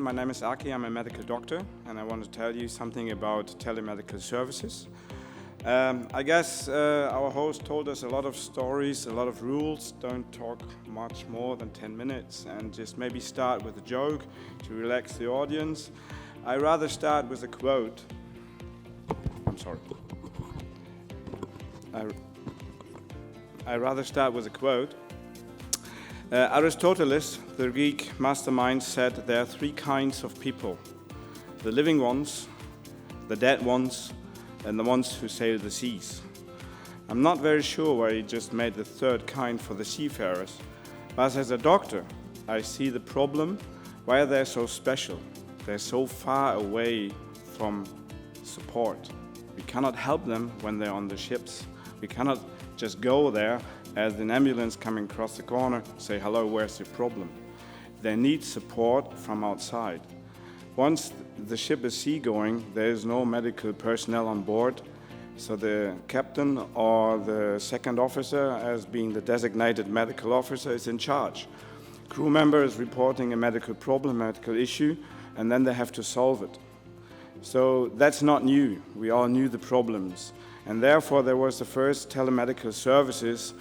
my name is Aki, I'm a medical doctor, and I want to tell you something about telemedical services. I guess our host told us a lot of stories, a lot of rules. Don't talk much more than 10 minutes, and just maybe start with a joke to relax the audience. I rather start with a quote. I'm sorry. I rather start with a quote. Aristoteles, the Greek mastermind, said there are three kinds of people: the living ones, the dead ones, and the ones who sail the seas. I'm not very sure why he just made the third kind for the seafarers, but as a doctor, I see the problem, why they're so special. They're so far away from support. We cannot help them when they're on the ships. We cannot just go there as an ambulance coming across the corner, say, hello, where's your problem? They need support from outside. Once the ship is seagoing, there is no medical personnel on board, so the captain or the second officer, as being the designated medical officer, is in charge. Crew member is reporting a medical problem, medical issue, and then they have to solve it. So that's not new. We all knew the problems. And therefore, there was the first telemedical services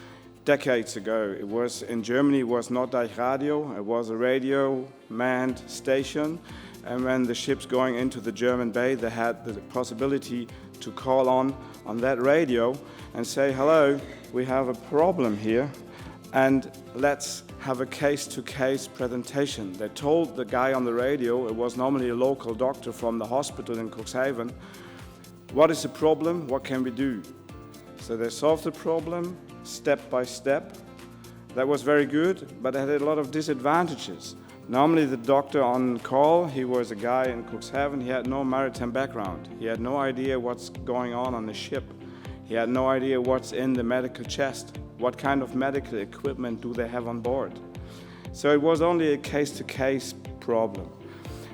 decades ago. It was in Germany, it was Norddeutsche Radio. It was a radio manned station. And when the ships going into the German Bay, they had the possibility to call on that radio and say, hello, we have a problem here, and let's have a case-to-case presentation. They told the guy on the radio, it was normally a local doctor from the hospital in Cuxhaven, what is the problem, what can we do? So they solved the problem step by step. That was very good, but it had a lot of disadvantages. Normally the doctor on call, he was a guy in Cuxhaven, he had no maritime background. He had no idea what's going on the ship. He had no idea what's in the medical chest. What kind of medical equipment do they have on board? So it was only a case-to-case problem.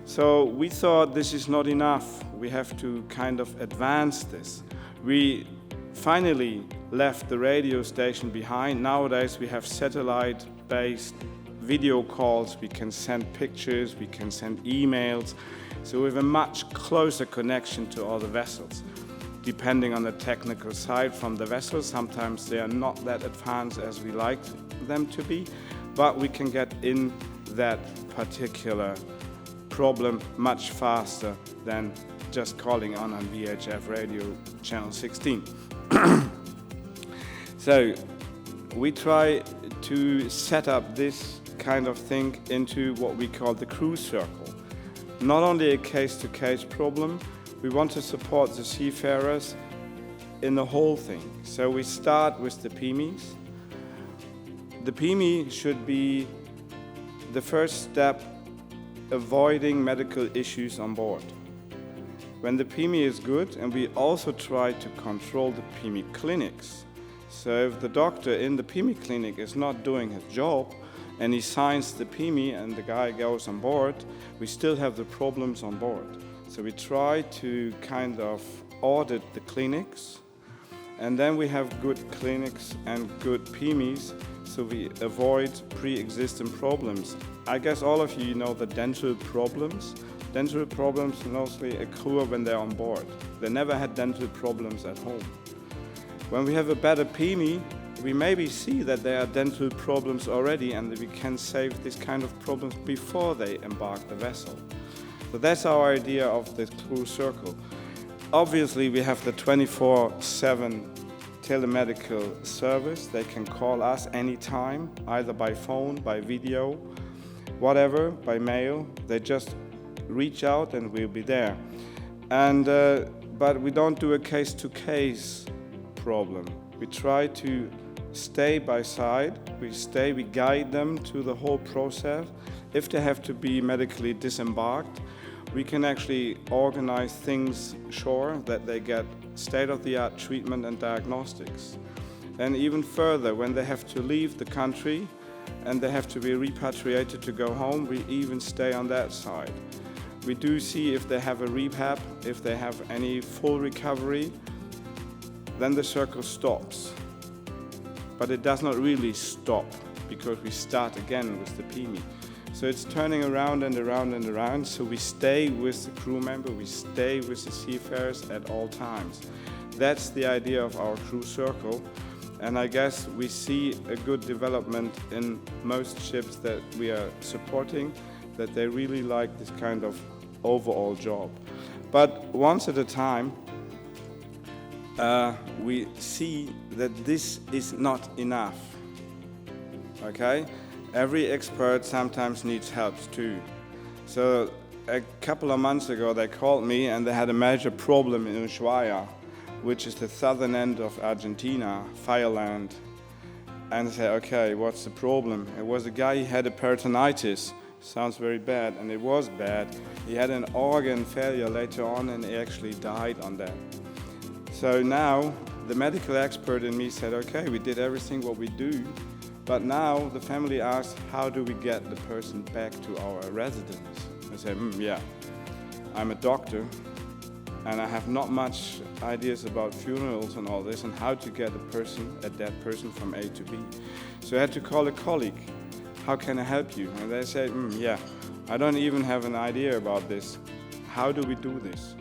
So we thought this is not enough. We have to kind of advance this. We finally left the radio station behind. Nowadays we have satellite-based video calls, we can send pictures, we can send emails. So we have a much closer connection to all the vessels. Depending on the technical side from the vessels, sometimes they are not that advanced as we like them to be, but we can get in that particular problem much faster than just calling on VHF radio channel 16. So we try to set up this kind of thing into what we call the crew circle. Not only a case-to-case problem, we want to support the seafarers in the whole thing. So we start with the PMEs. The PME should be the first step avoiding medical issues on board. When the PME is good, and we also try to control the PME clinics. So if the doctor in the PME clinic is not doing his job, and he signs the PME and the guy goes on board, we still have the problems on board. So we try to kind of audit the clinics, and then we have good clinics and good PMEs, so we avoid pre-existing problems. I guess all of you know the dental problems. Dental problems mostly occur when they're on board. They never had dental problems at home. When we have a better PME, we maybe see that there are dental problems already, and that we can save this kind of problems before they embark the vessel. So that's our idea of the crew circle. Obviously, we have the 24/7 telemedical service. They can call us anytime, either by phone, by video, whatever, by mail. They just reach out and we'll be there. And but we don't do a case-to-case problem. We try to stay by side, we guide them to the whole process. If they have to be medically disembarked, we can actually organize things sure that they get state-of-the-art treatment and diagnostics. And even further, when they have to leave the country and they have to be repatriated to go home, we even stay on that side. We do see if they have a rehab, if they have any full recovery, then the circle stops. But it does not really stop, because we start again with the PME. So it's turning around and around and around, so we stay with the crew member, we stay with the seafarers at all times. That's the idea of our crew circle, and I guess we see a good development in most ships that we are supporting, that they really like this kind of overall job. But once at a time, we see that this is not enough, okay? Every expert sometimes needs help too. So a couple of months ago they called me and they had a major problem in Ushuaia, which is the southern end of Argentina, fireland. And they said, okay, what's the problem? It was a guy, he had a peritonitis. Sounds very bad, and it was bad. He had an organ failure later on and he actually died on that. So now the medical expert in me said, okay, we did everything what we do, but now the family asked, how do we get the person back to our residence? I said, yeah, I'm a doctor and I have not much ideas about funerals and all this and how to get a dead person from A to B. So I had to call a colleague. How can I help you? And they said, yeah, I don't even have an idea about this. How do we do this?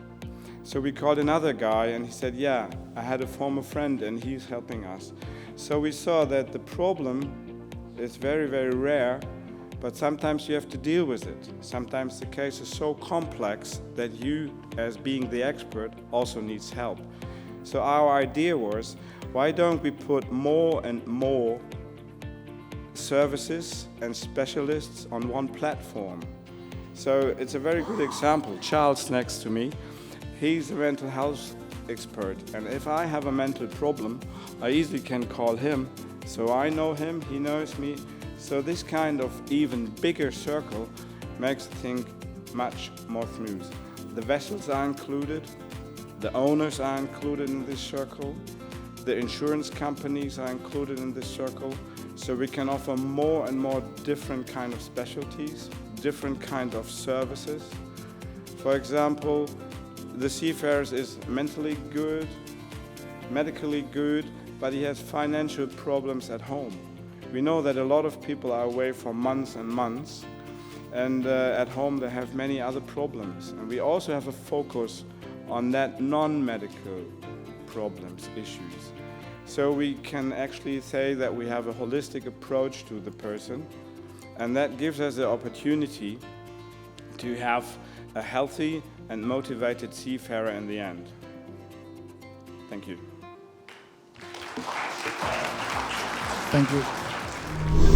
So we called another guy and he said, yeah, I had a former friend and he's helping us. So we saw that the problem is very, very rare, but sometimes you have to deal with it. Sometimes the case is so complex that you, as being the expert, also needs help. So our idea was, why don't we put more and more services and specialists on one platform? So it's a very good example. Charles next to me, he's a mental health expert, and if I have a mental problem, I easily can call him. So I know him, he knows me. So this kind of even bigger circle makes things much more smooth. The vessels are included, the owners are included in this circle, the insurance companies are included in this circle, so we can offer more and more different kind of specialties, different kind of services. For example, the seafarer is mentally good, medically good, but he has financial problems at home. We know that a lot of people are away for months and months, and at home they have many other problems. And we also have a focus on that non-medical problems, issues. So we can actually say that we have a holistic approach to the person, and that gives us the opportunity to have a healthy and motivated seafarer in the end. Thank you. Thank you.